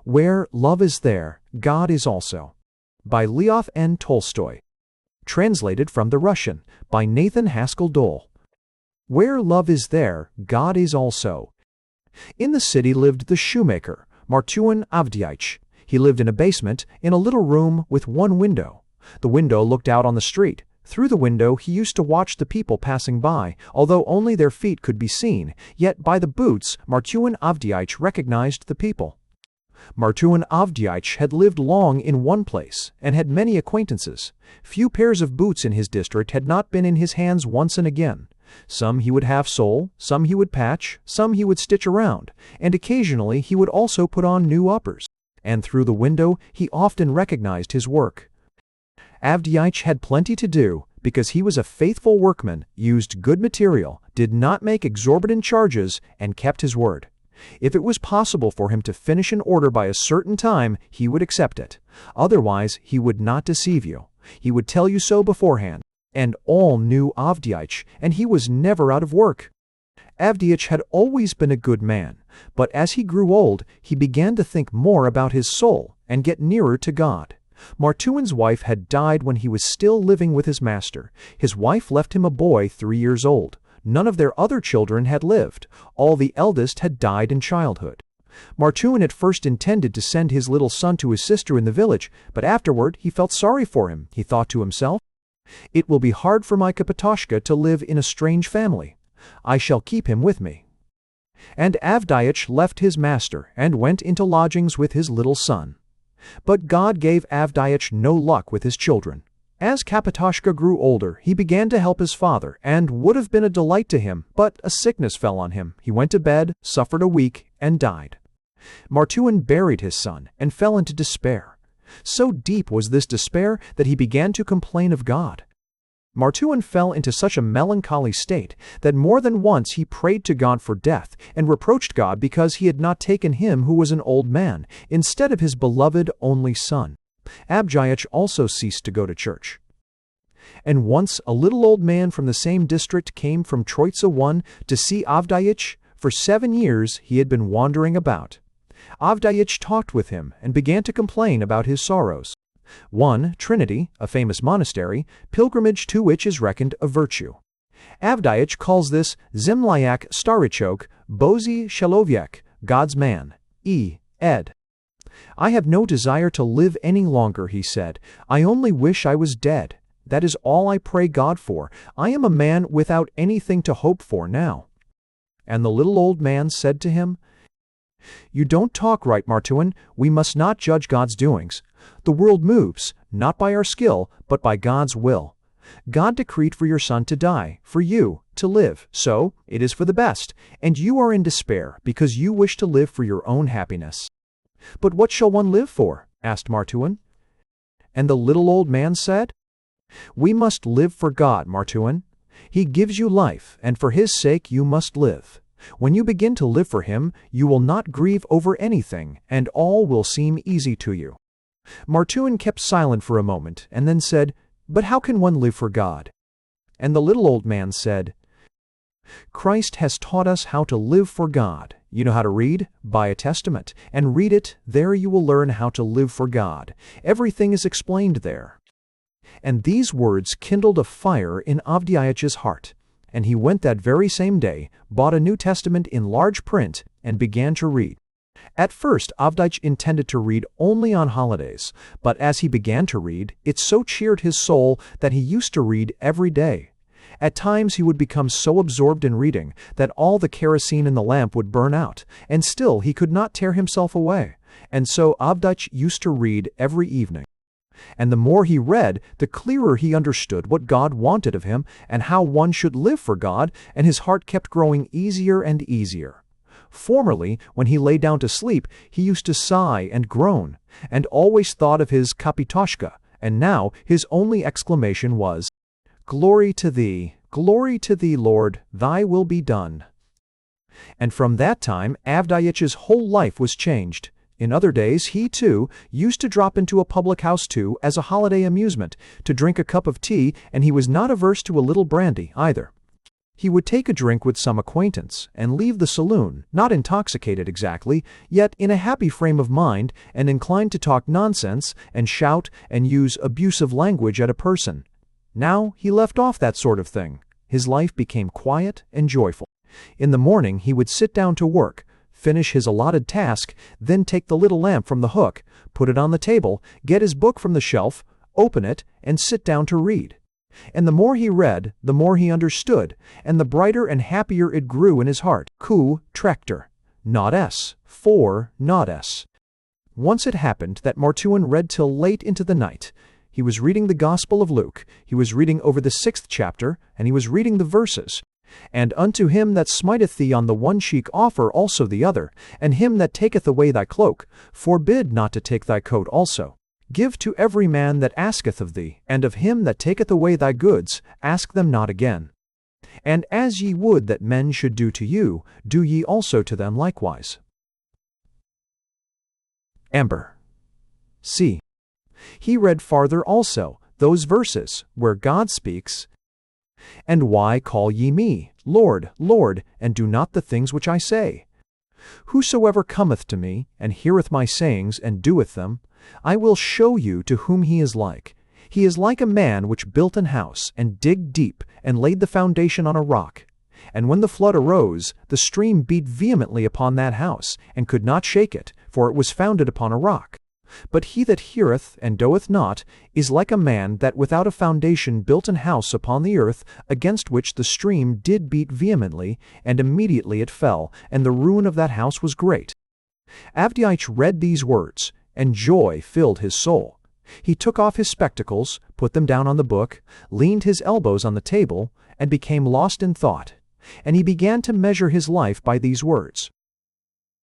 Where love is there, God is also. By Lyof and Tolstoi. Translated from the Russian by Nathan Haskell Dole. Where love is there, God is also. In the city lived the shoemaker, Martuin Avdyeich. He lived in a basement, in a little room with one window. The window looked out on the street. Through the window he used to watch the people passing by, although only their feet could be seen, yet by the boots Martuin Avdyeich recognized the people. Martuin Avdyeich had lived long in one place, and had many acquaintances. Few pairs of boots in his district had not been in his hands once and again. Some he would half sole, some he would patch, some he would stitch around, and occasionally he would also put on new uppers. And through the window he often recognized his work. Avdyeich had plenty to do, because he was a faithful workman, used good material, did not make exorbitant charges, and kept his word. If it was possible for him to finish an order by a certain time, he would accept it. Otherwise, he would not deceive you. He would tell you so beforehand. And all knew Avdyeich, and he was never out of work. Avdyeich had always been a good man, but as he grew old, he began to think more about his soul and get nearer to God. Martuin's wife had died when he was still living with his master. His wife left him a boy 3 years old. None of their other children had lived. All the eldest had died in childhood. Martuin at first intended to send his little son to his sister in the village, but afterward he felt sorry for him. He thought to himself, "It will be hard for my Kapitoshka to live in a strange family. I shall keep him with me." And Avdyeich left his master and went into lodgings with his little son. But God gave Avdyeich no luck with his children. As Kapitoshka grew older, he began to help his father, and would have been a delight to him, but a sickness fell on him. He went to bed, suffered a week, and died. Martuin buried his son, and fell into despair. So deep was this despair that he began to complain of God. Martuin fell into such a melancholy state that more than once he prayed to God for death, and reproached God because he had not taken him who was an old man, instead of his beloved only son. Avdyeich also ceased to go to church. And once a little old man from the same district came from Troitsa I to see Avdyeich. For 7 years he had been wandering about. Avdyeich talked with him and began to complain about his sorrows. One, Trinity, a famous monastery, pilgrimage to which is reckoned a virtue. Avdyeich calls this Zimlyak Starichok, Bozy Shalovyek, God's man, ed. "I have no desire to live any longer," he said. "I only wish I was dead. That is all I pray God for. I am a man without anything to hope for now." And the little old man said to him, "You don't talk right, Martuin. We must not judge God's doings. The world moves, not by our skill, but by God's will. God decreed for your son to die, for you to live, so it is for the best, and you are in despair because you wish to live for your own happiness." "But what shall one live for?" asked Martuin. And the little old man said, "We must live for God, Martuin. He gives you life, and for His sake you must live. When you begin to live for Him, you will not grieve over anything, and all will seem easy to you." Martuin kept silent for a moment, and then said, "But how can one live for God?" And the little old man said, "Christ has taught us how to live for God. You know how to read? Buy a testament, and read it. There you will learn how to live for God. Everything is explained there." And these words kindled a fire in Avdyeich's heart, and he went that very same day, bought a New Testament in large print, and began to read. At first, Avdyeich intended to read only on holidays, but as he began to read, it so cheered his soul that he used to read every day. At times he would become so absorbed in reading that all the kerosene in the lamp would burn out, and still he could not tear himself away, and so Avdyeich used to read every evening. And the more he read, the clearer he understood what God wanted of him and how one should live for God, and his heart kept growing easier and easier. Formerly, when he lay down to sleep, he used to sigh and groan, and always thought of his Kapitoshka, and now his only exclamation was, Glory to Thee, Lord, Thy will be done." And from that time, Avdyeich's whole life was changed. In other days, he, too, used to drop into a public house, too, as a holiday amusement, to drink a cup of tea, and he was not averse to a little brandy, either. He would take a drink with some acquaintance and leave the saloon, not intoxicated exactly, yet in a happy frame of mind and inclined to talk nonsense and shout and use abusive language at a person. Now he left off that sort of thing. His life became quiet and joyful. In the morning he would sit down to work, finish his allotted task, then take the little lamp from the hook, put it on the table, get his book from the shelf, open it, and sit down to read. And the more he read, the more he understood, and the brighter and happier it grew in his heart. Q. Tractor. Not S. For. Not S. Once it happened that Martuin read till late into the night. He was reading the Gospel of Luke. He was reading over the 6th chapter, and he was reading the verses. And unto him that smiteth thee on the one cheek offer also the other, and him that taketh away thy cloak, forbid not to take thy coat also. Give to every man that asketh of thee, and of him that taketh away thy goods, ask them not again. And as ye would that men should do to you, do ye also to them likewise. Amber. C. He read farther also, those verses, where God speaks, And why call ye me, Lord, Lord, and do not the things which I say? Whosoever cometh to me, and heareth my sayings, and doeth them, I will show you to whom he is like. He is like a man which built an house, and digged deep, and laid the foundation on a rock. And when the flood arose, the stream beat vehemently upon that house, and could not shake it, for it was founded upon a rock. But he that heareth and doeth not is like a man that without a foundation built an house upon the earth, against which the stream did beat vehemently, and immediately it fell, and the ruin of that house was great. Avdiich read these words, and joy filled his soul. He took off his spectacles, put them down on the book, leaned his elbows on the table, and became lost in thought. And he began to measure his life by these words.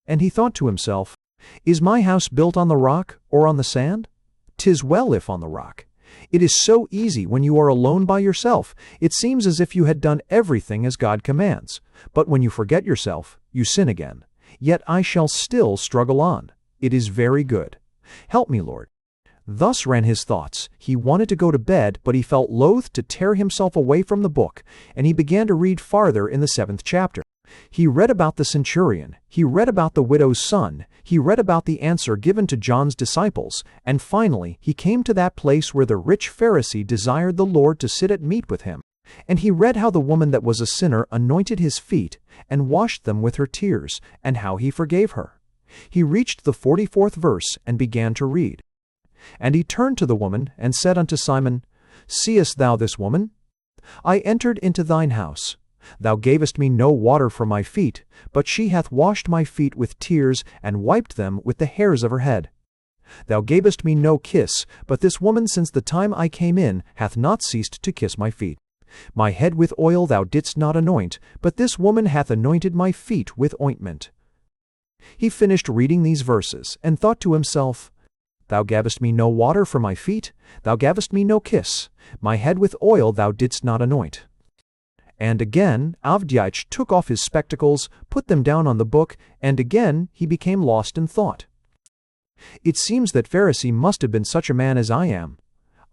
And he thought to himself, Is my house built on the rock or on the sand? 'Tis well if on the rock. It is so easy when you are alone by yourself. It seems as if you had done everything as God commands. But when you forget yourself, you sin again. Yet I shall still struggle on. It is very good. Help me, Lord. Thus ran his thoughts. He wanted to go to bed, but he felt loath to tear himself away from the book, and he began to read farther in the 7th chapter. He read about the centurion, he read about the widow's son, he read about the answer given to John's disciples, and finally he came to that place where the rich Pharisee desired the Lord to sit at meat with him. And he read how the woman that was a sinner anointed his feet, and washed them with her tears, and how he forgave her. He reached the 44th verse, and began to read. And he turned to the woman, and said unto Simon, Seest thou this woman? I entered into thine house. Thou gavest me no water for my feet, but she hath washed my feet with tears, and wiped them with the hairs of her head. Thou gavest me no kiss, but this woman since the time I came in hath not ceased to kiss my feet. My head with oil thou didst not anoint, but this woman hath anointed my feet with ointment. He finished reading these verses, and thought to himself, Thou gavest me no water for my feet, thou gavest me no kiss, my head with oil thou didst not anoint. And again Avdiich took off his spectacles, put them down on the book, and again he became lost in thought. It seems that Pharisee must have been such a man as I am.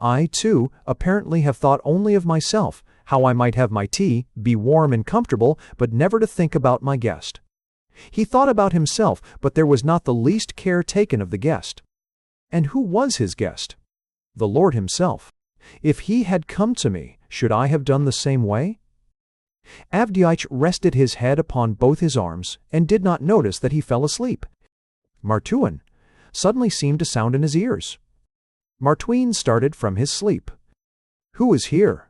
I, too, apparently have thought only of myself, how I might have my tea, be warm and comfortable, but never to think about my guest. He thought about himself, but there was not the least care taken of the guest. And who was his guest? The Lord himself. If he had come to me, should I have done the same way? Avdiich rested his head upon both his arms, and did not notice that he fell asleep. Martuin suddenly seemed to sound in his ears. Martuin started from his sleep. Who is here?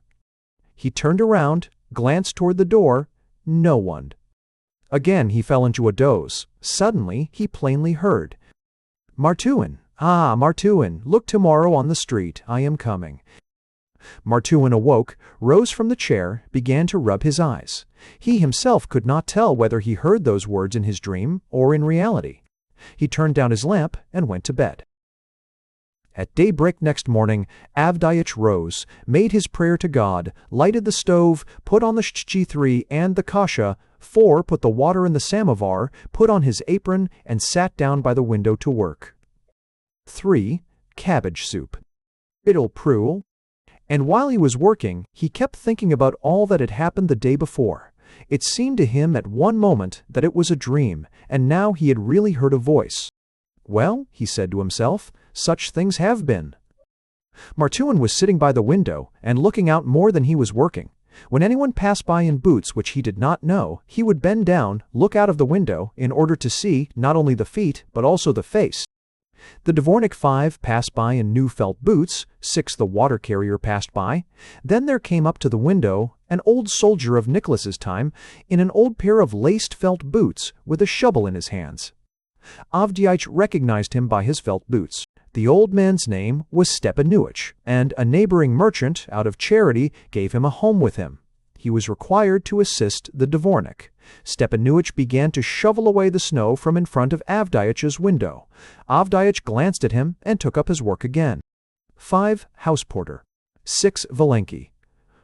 He turned around, glanced toward the door. No one. Again he fell into a doze. Suddenly he plainly heard, Martuin, ah, Martuin, look tomorrow on the street, I am coming. Martuin awoke, rose from the chair, began to rub his eyes. He himself could not tell whether he heard those words in his dream or in reality. He turned down his lamp and went to bed. At daybreak next morning, Avdiich rose, made his prayer to God, lighted the stove, put on the PG3 and the kasha, put the water in the samovar, put on his apron, and sat down by the window to work. 3. Cabbage soup. It'll prule. And while he was working, he kept thinking about all that had happened the day before. It seemed to him at one moment that it was a dream, and now he had really heard a voice. "Well," he said to himself, "such things have been." Martuin was sitting by the window and looking out more than he was working. When anyone passed by in boots which he did not know, he would bend down, look out of the window, in order to see not only the feet, but also the face. The Dvornik 5 passed by in new felt boots, 6 the water carrier passed by. Then there came up to the window an old soldier of Nicholas's time, in an old pair of laced felt boots, with a shovel in his hands. Avdyeich recognized him by his felt boots. The old man's name was Stepanuich, and a neighboring merchant, out of charity, gave him a home with him. He was required to assist the Dvornik. Stepanuich began to shovel away the snow from in front of Avdyeich's window. Avdyeich glanced at him and took up his work again. 5 house porter. 6 Valenki.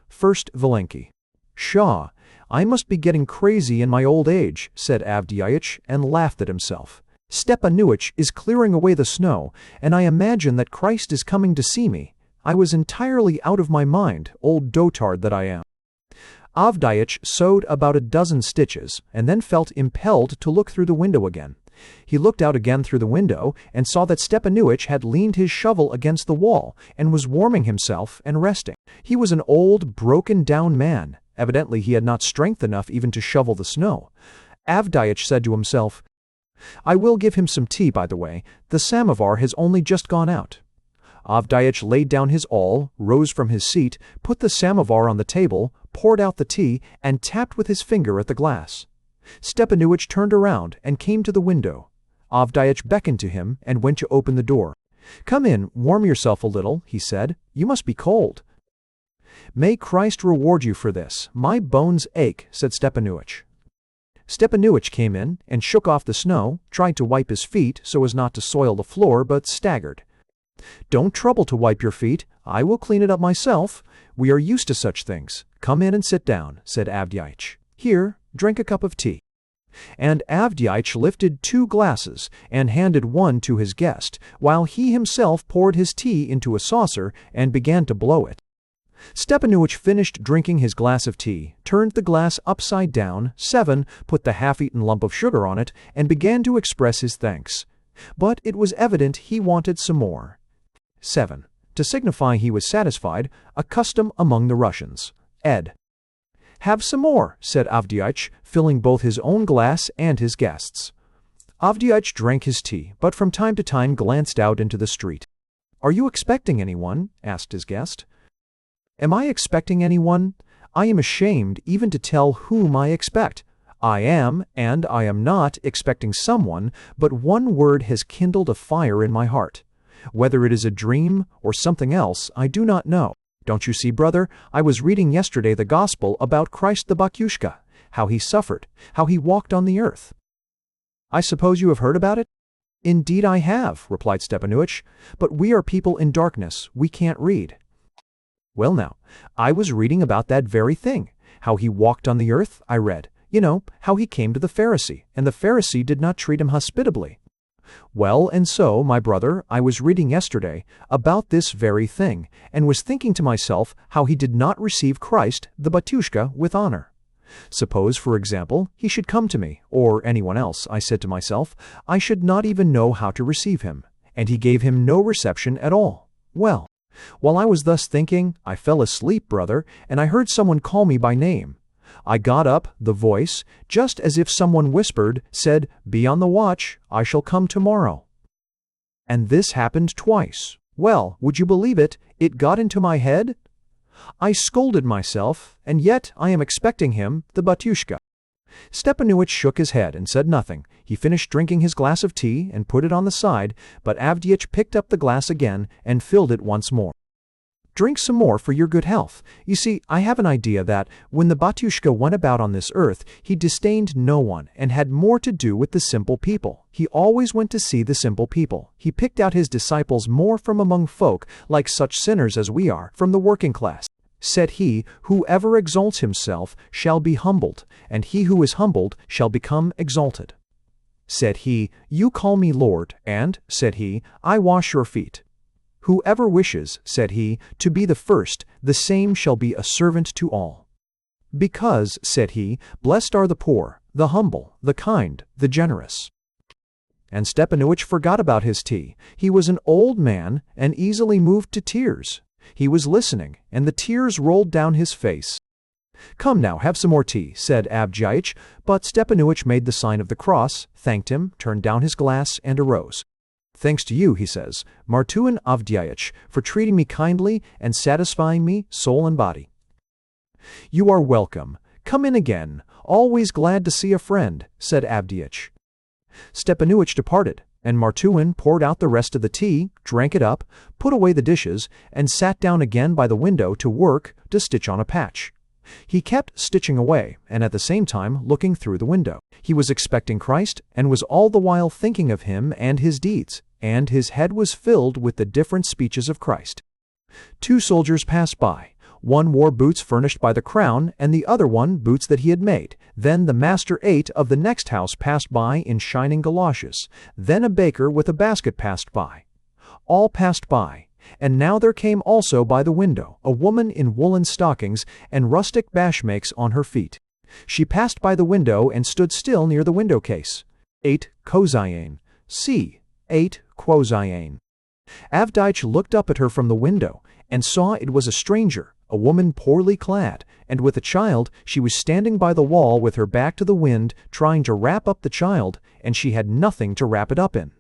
First Valenki. "Pshaw, I must be getting crazy in my old age," said Avdyeich, and laughed at himself. "Stepanuich is clearing away the snow, and I imagine that Christ is coming to see me. I was entirely out of my mind, old dotard that I am." Avdyeich sewed about a dozen stitches, and then felt impelled to look through the window again. He looked out again through the window, and saw that Stepanuich had leaned his shovel against the wall, and was warming himself and resting. He was an old, broken-down man. Evidently he had not strength enough even to shovel the snow. Avdyeich said to himself, "I will give him some tea, by the way. The samovar has only just gone out." Avdyeich laid down his awl, rose from his seat, put the samovar on the table, poured out the tea, and tapped with his finger at the glass. Stepanuich turned around and came to the window. Avdyeich beckoned to him and went to open the door. "Come in, warm yourself a little," he said. "You must be cold." "May Christ reward you for this. My bones ache," said Stepanuich. Stepanuich came in and shook off the snow, tried to wipe his feet so as not to soil the floor, but staggered. "Don't trouble to wipe your feet. I will clean it up myself. We are used to such things. Come in and sit down," said Avdyeich. "Here, drink a cup of tea." And Avdyeich lifted 2 glasses and handed one to his guest, while he himself poured his tea into a saucer and began to blow it. Stepanuich finished drinking his glass of tea, turned the glass upside down, 7, put the half-eaten lump of sugar on it, and began to express his thanks. But it was evident he wanted some more. 7. To signify he was satisfied, a custom among the Russians. Ed. "Have some more," said Avdyeich, filling both his own glass and his guest's. Avdyeich drank his tea, but from time to time glanced out into the street. "Are you expecting anyone?" asked his guest. "Am I expecting anyone? I am ashamed even to tell whom I expect. I am, and I am not, expecting someone, but one word has kindled a fire in my heart. Whether it is a dream or something else, I do not know. Don't you see, brother, I was reading yesterday the gospel about Christ the Batyushka, how he suffered, how he walked on the earth." "I suppose you have heard about it?" "Indeed I have," replied Stepanuich, "but we are people in darkness, we can't read." "Well now, I was reading about that very thing. How he walked on the earth, I read. You know, how he came to the Pharisee, and the Pharisee did not treat him hospitably. Well, and so, my brother, I was reading yesterday about this very thing, and was thinking to myself how he did not receive Christ, the Batyushka, with honor. Suppose, for example, he should come to me, or anyone else, I said to myself, I should not even know how to receive him, and he gave him no reception at all. Well, while I was thus thinking, I fell asleep, brother, and I heard someone call me by name. I got up, the voice, just as if someone whispered, said, 'Be on the watch, I shall come tomorrow.' And this happened twice. Well, would you believe it? It got into my head. I scolded myself, and yet I am expecting him, the Batyushka." Stepanuich shook his head and said nothing. He finished drinking his glass of tea and put it on the side, but Avdyeich picked up the glass again and filled it once more. "Drink some more for your good health. You see, I have an idea that, when the Batyushka went about on this earth, he disdained no one and had more to do with the simple people. He always went to see the simple people. He picked out his disciples more from among folk like such sinners as we are, from the working class. Said he, 'Whoever exalts himself shall be humbled, and he who is humbled shall become exalted.' Said he, 'You call me Lord, and,' said he, 'I wash your feet. Whoever wishes,' said he, 'to be the first, the same shall be a servant to all.' "Because," said he, "blessed are the poor, the humble, the kind, the generous." And Stepanuich forgot about his tea. He was an old man and easily moved to tears. He was listening, and the tears rolled down his face. "Come now, have some more tea," said Avdyeich, but Stepanuich made the sign of the cross, thanked him, turned down his glass, and arose. "Thanks to you," he says, "Martuin Avdyeich, for treating me kindly and satisfying me, soul and body." "You are welcome. Come in again. Always glad to see a friend," said Avdyeich. Stepanuich departed, and Martuin poured out the rest of the tea, drank it up, put away the dishes, and sat down again by the window to work to stitch on a patch. He kept stitching away, and at the same time looking through the window. He was expecting Christ, and was all the while thinking of him and his deeds, and his head was filled with the different speeches of Christ. 2 soldiers passed by. One wore boots furnished by the crown, and the other one boots that he had made. Then the master 8 of the next house passed by in shining galoshes. Then a baker with a basket passed by. All passed by. And now there came also by the window a woman in woolen stockings and rustic bashmakes on her feet. She passed by the window and stood still near the window case. 8 Kozayen. See, 8 Kozayen. Avdyeich looked up at her from the window, and saw it was a stranger, a woman poorly clad, and with a child. She was standing by the wall with her back to the wind, trying to wrap up the child, and she had nothing to wrap it up in.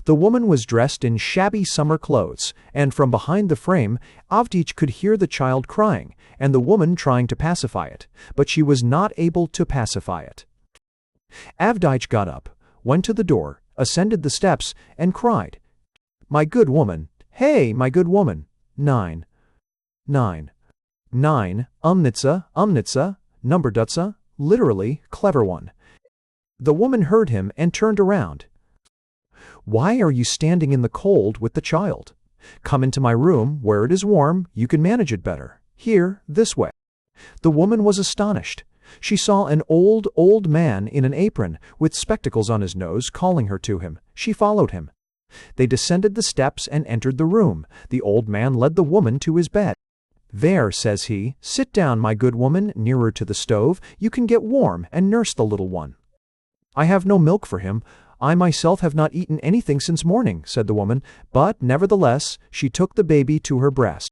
The woman was dressed in shabby summer clothes, and from behind the frame, Avdyeich could hear the child crying, and the woman trying to pacify it, but she was not able to pacify it. Avdyeich got up, went to the door, ascended the steps, and cried, "My good woman, hey, my good woman, 9, 9, 9, umnitsa, numberdutsa," literally, clever one. The woman heard him and turned around. "Why are you standing in the cold with the child? Come into my room, where it is warm, you can manage it better. Here, this way." The woman was astonished. She saw an old man in an apron, with spectacles on his nose, calling her to him. She followed him. They descended the steps and entered the room. The old man led the woman to his bed. "There," says he, "sit down, my good woman, nearer to the stove. You can get warm and nurse the little one." "I have no milk for him. I myself have not eaten anything since morning," said the woman, but nevertheless she took the baby to her breast.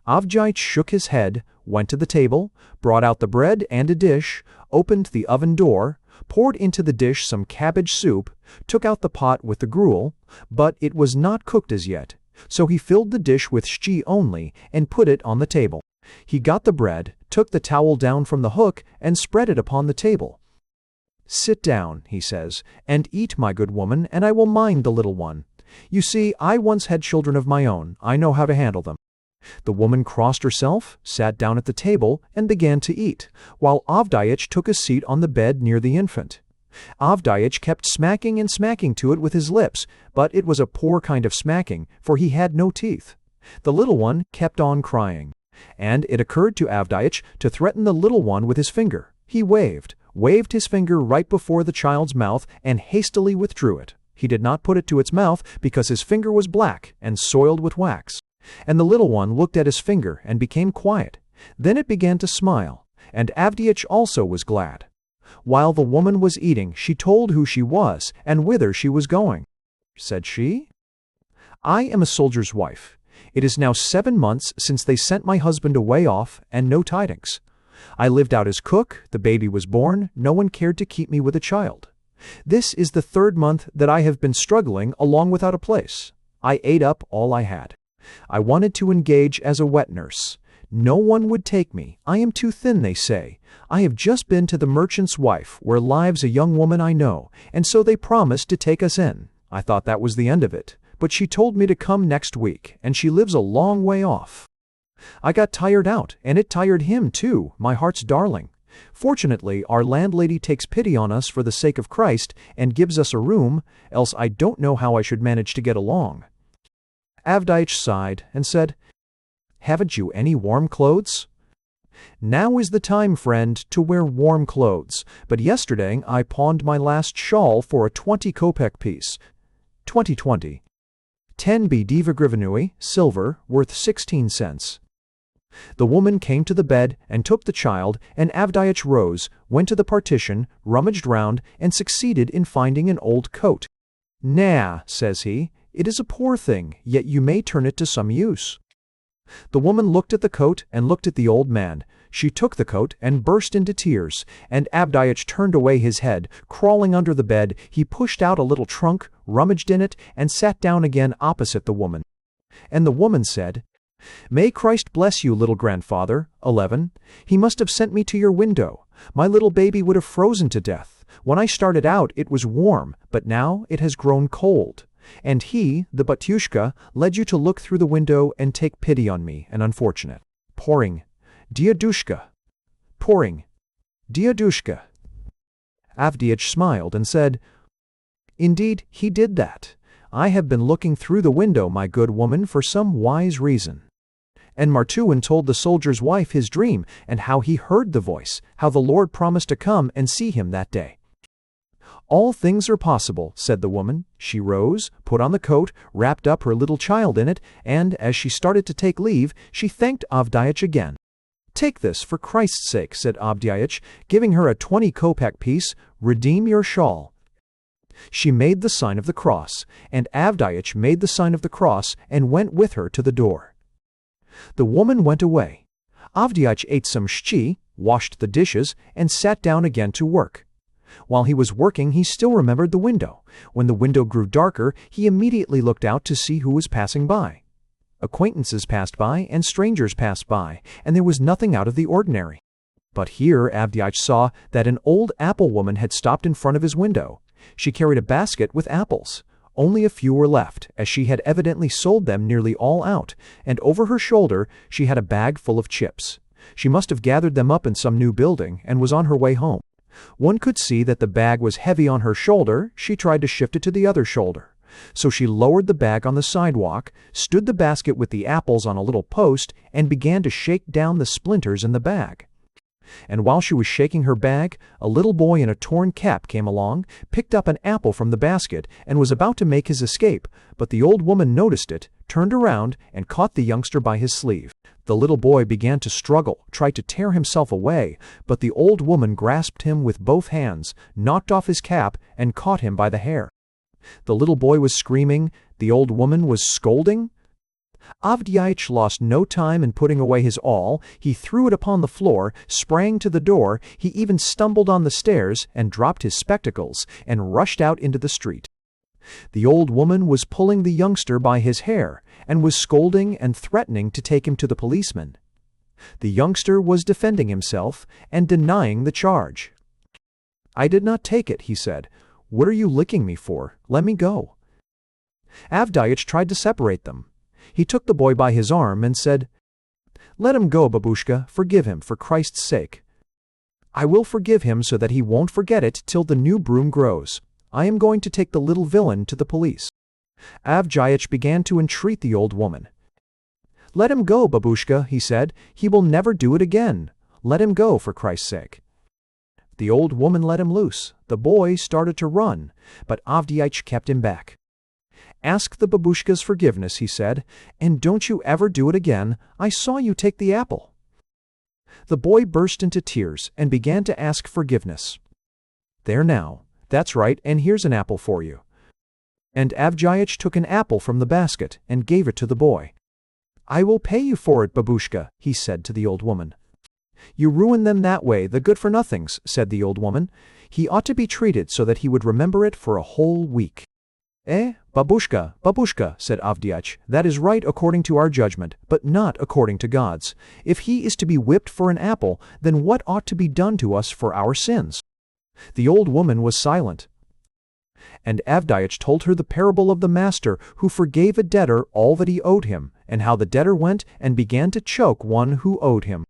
Avdyeich shook his head, went to the table, brought out the bread and a dish, opened the oven door, poured into the dish some cabbage soup, took out the pot with the gruel, but it was not cooked as yet, so he filled the dish with shchi only and put it on the table. He got the bread, took the towel down from the hook, and spread it upon the table. "Sit down," he says, "and eat, my good woman, and I will mind the little one. You see, I once had children of my own. I know how to handle them." The woman crossed herself, sat down at the table, and began to eat, while Avdyeich took a seat on the bed near the infant. Avdyeich kept smacking and smacking to it with his lips, but it was a poor kind of smacking, for he had no teeth. The little one kept on crying, and it occurred to Avdyeich to threaten the little one with his finger. He waved his finger right before the child's mouth, and hastily withdrew it. He did not put it to its mouth, because his finger was black and soiled with wax. And the little one looked at his finger and became quiet. Then it began to smile, and Avdyeich also was glad. While the woman was eating, she told who she was and whither she was going. Said she, "I am a soldier's wife. It is now 7 months since they sent my husband away off, and no tidings. I lived out as cook, the baby was born, no one cared to keep me with a child. This is the 3rd month that I have been struggling along without a place. I ate up all I had. I wanted to engage as a wet nurse. No one would take me. I am too thin, they say. I have just been to the merchant's wife, where lives a young woman I know, and so they promised to take us in. I thought that was the end of it, but she told me to come next week, and she lives a long way off. I got tired out, and it tired him too, my heart's darling. Fortunately, our landlady takes pity on us for the sake of Christ and gives us a room, else I don't know how I should manage to get along." Avdyeich sighed and said, "Haven't you any warm clothes?" "Now is the time, friend, to wear warm clothes, but yesterday I pawned my last shawl for a 20 kopeck piece. 2020. 10 bdiva grivenui, silver, worth 16 cents. The woman came to the bed and took the child, and Avdiach rose, went to the partition, rummaged round, and succeeded in finding an old coat. "Nah," says he, "it is a poor thing, yet you may turn it to some use." The woman looked at the coat and looked at the old man. She took the coat and burst into tears, and Avdiach turned away his head. Crawling under the bed, he pushed out a little trunk, rummaged in it, and sat down again opposite the woman. And the woman said, "May Christ bless you, little grandfather." 11. "He must have sent me to your window. My little baby would have frozen to death. When I started out, it was warm, but now it has grown cold. And he, the batyushka, led you to look through the window and take pity on me, an unfortunate. Pouring, Diadushka. Pouring, Diadushka." Avdiach smiled and said, "Indeed, he did that. I have been looking through the window, my good woman, for some wise reason." And Martuin told the soldier's wife his dream, and how he heard the voice, how the Lord promised to come and see him that day. "All things are possible," said the woman. She rose, put on the coat, wrapped up her little child in it, and, as she started to take leave, she thanked Avdiach again. "Take this, for Christ's sake," said Avdiach, giving her a 20 kopeck piece. "Redeem your shawl." She made the sign of the cross, and Avdiach made the sign of the cross and went with her to the door. The woman went away. Avdiach ate some shchi, washed the dishes, and sat down again to work. While he was working, he still remembered the window. When the window grew darker, he immediately looked out to see who was passing by. Acquaintances passed by, and strangers passed by, and there was nothing out of the ordinary. But here Avdiach saw that an old apple woman had stopped in front of his window. She carried a basket with apples. Only a few were left, as she had evidently sold them nearly all out, and over her shoulder she had a bag full of chips. She must have gathered them up in some new building, and was on her way home. One could see that the bag was heavy on her shoulder. She tried to shift it to the other shoulder. So she lowered the bag on the sidewalk, stood the basket with the apples on a little post, and began to shake down the splinters in the bag. And while she was shaking her bag, a little boy in a torn cap came along, picked up an apple from the basket, and was about to make his escape, but the old woman noticed it, turned around, and caught the youngster by his sleeve. The little boy began to struggle, tried to tear himself away, but the old woman grasped him with both hands, knocked off his cap, and caught him by the hair. The little boy was screaming. The old woman was scolding. Avdiach lost no time in putting away his awl. He threw it upon the floor, sprang to the door. He even stumbled on the stairs and dropped his spectacles and rushed out into the street. The old woman was pulling the youngster by his hair and was scolding and threatening to take him to the policeman. The youngster was defending himself and denying the charge. "I did not take it," he said. "What are you licking me for? Let me go." Avdiach tried to separate them. He took the boy by his arm and said, "Let him go, babushka. Forgive him, for Christ's sake." "I will forgive him so that he won't forget it till the new broom grows. I am going to take the little villain to the police." Avdiach began to entreat the old woman. "Let him go, babushka," he said. "He will never do it again. Let him go, for Christ's sake." The old woman let him loose. The boy started to run, but Avdiach kept him back. "Ask the babushka's forgiveness," he said, "and don't you ever do it again. I saw you take the apple." The boy burst into tears and began to ask forgiveness. "There now. That's right, and here's an apple for you." And Avdiach took an apple from the basket and gave it to the boy. "I will pay you for it, babushka," he said to the old woman. "You ruin them that way, the good-for-nothings," said the old woman. "He ought to be treated so that he would remember it for a whole week." Babushka, babushka," said Avdiach, "that is right according to our judgment, but not according to God's. If he is to be whipped for an apple, then what ought to be done to us for our sins?" The old woman was silent. And Avdiach told her the parable of the master who forgave a debtor all that he owed him, and how the debtor went and began to choke one who owed him.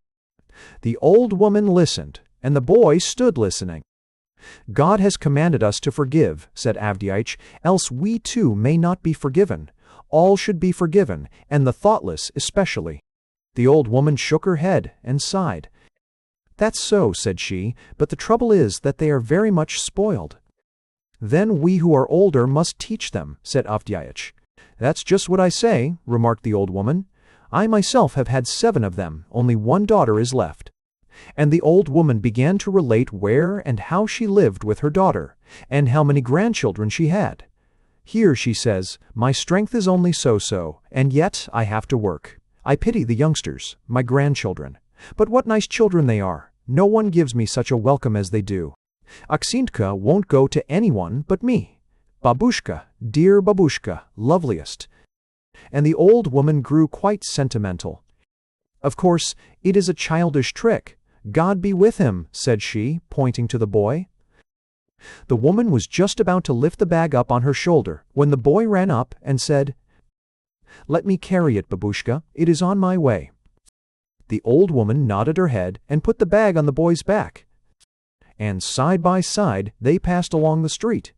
The old woman listened, and the boy stood listening. "God has commanded us to forgive," said Avdiach, "else we too may not be forgiven. All should be forgiven, and the thoughtless especially." The old woman shook her head and sighed. "That's so," said she, "but the trouble is that they are very much spoiled." "Then we who are older must teach them," said Avdiach. "That's just what I say," remarked the old woman. I myself have had 7 of them, only 1 daughter is left." And the old woman began to relate where and how she lived with her daughter, and how many grandchildren she had. "Here," she says, "my strength is only so-so, and yet I have to work. I pity the youngsters, my grandchildren. But what nice children they are! No one gives me such a welcome as they do. Aksintka won't go to anyone but me. Babushka, dear babushka, loveliest." And the old woman grew quite sentimental. "Of course, it is a childish trick. God be with him," said she, pointing to the boy. The woman was just about to lift the bag up on her shoulder when the boy ran up and said, "Let me carry it, babushka. It is on my way." The old woman nodded her head and put the bag on the boy's back. And side by side they passed along the street.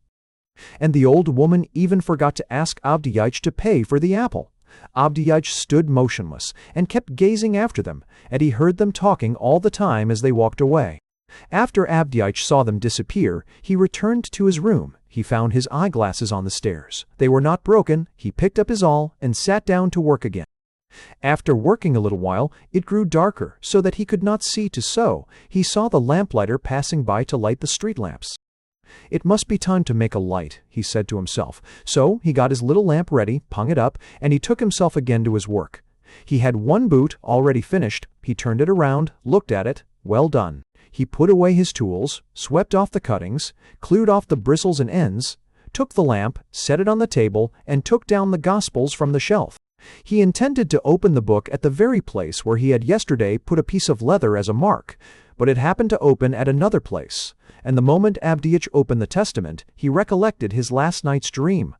And the old woman even forgot to ask Avdyeich to pay for the apple. Avdyeich stood motionless and kept gazing after them, and he heard them talking all the time as they walked away. After Avdyeich saw them disappear, he returned to his room. He found his eyeglasses on the stairs. They were not broken. He picked up his awl and sat down to work again. After working a little while, it grew darker, so that he could not see to sew. He saw the lamplighter passing by to light the street lamps. "It must be time to make a light," he said to himself. So he got his little lamp ready, hung it up, and he took himself again to his work. He had 1 boot already finished. He turned it around, looked at it. Well done. He put away his tools, swept off the cuttings, cleared off the bristles and ends, took the lamp, set it on the table, and took down the Gospels from the shelf. He intended to open the book at the very place where he had yesterday put a piece of leather as a mark, but it happened to open at another place. And the moment Avdyeich opened the Testament, he recollected his last night's dream.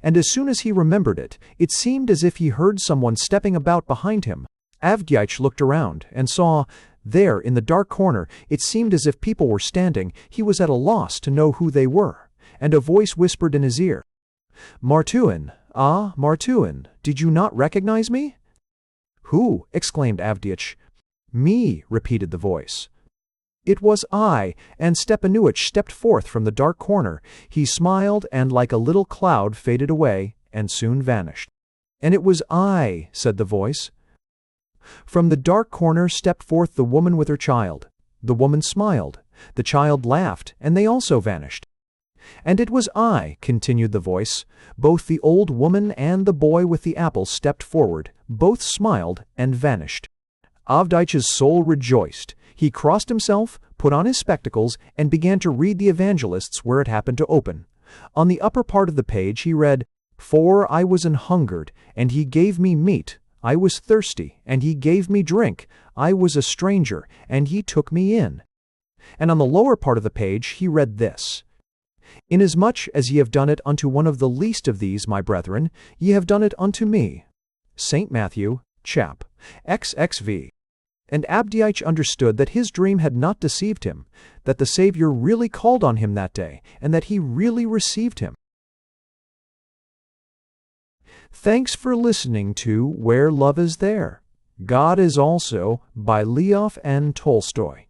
And as soon as he remembered it, it seemed as if he heard someone stepping about behind him. Avdyeich looked around and saw, there in the dark corner, it seemed as if people were standing. He was at a loss to know who they were. And a voice whispered in his ear, "Martuin, ah, Martuin, did you not recognize me?" "Who?" exclaimed Avdyeich. "Me," repeated the voice. It was I, and Stepanuich stepped forth from the dark corner. He smiled, and like a little cloud faded away, and soon vanished. "And it was I," said the voice. From the dark corner stepped forth the woman with her child. The woman smiled. The child laughed, and they also vanished. "And it was I," continued the voice. Both the old woman and the boy with the apple stepped forward. Both smiled and vanished. Avdyich's soul rejoiced. He crossed himself, put on his spectacles, and began to read the evangelists where it happened to open. On the upper part of the page he read, "For I was an hungered, and he gave me meat. I was thirsty, and he gave me drink. I was a stranger, and he took me in." And on the lower part of the page he read this, "Inasmuch as ye have done it unto one of the least of these, my brethren, ye have done it unto me." St. Matthew, chap. XXV. And Avdyeich understood that his dream had not deceived him, that the Savior really called on him that day, and that he really received him. Thanks for listening to Where Love Is There. God Is Also by Lyof and Tolstoi.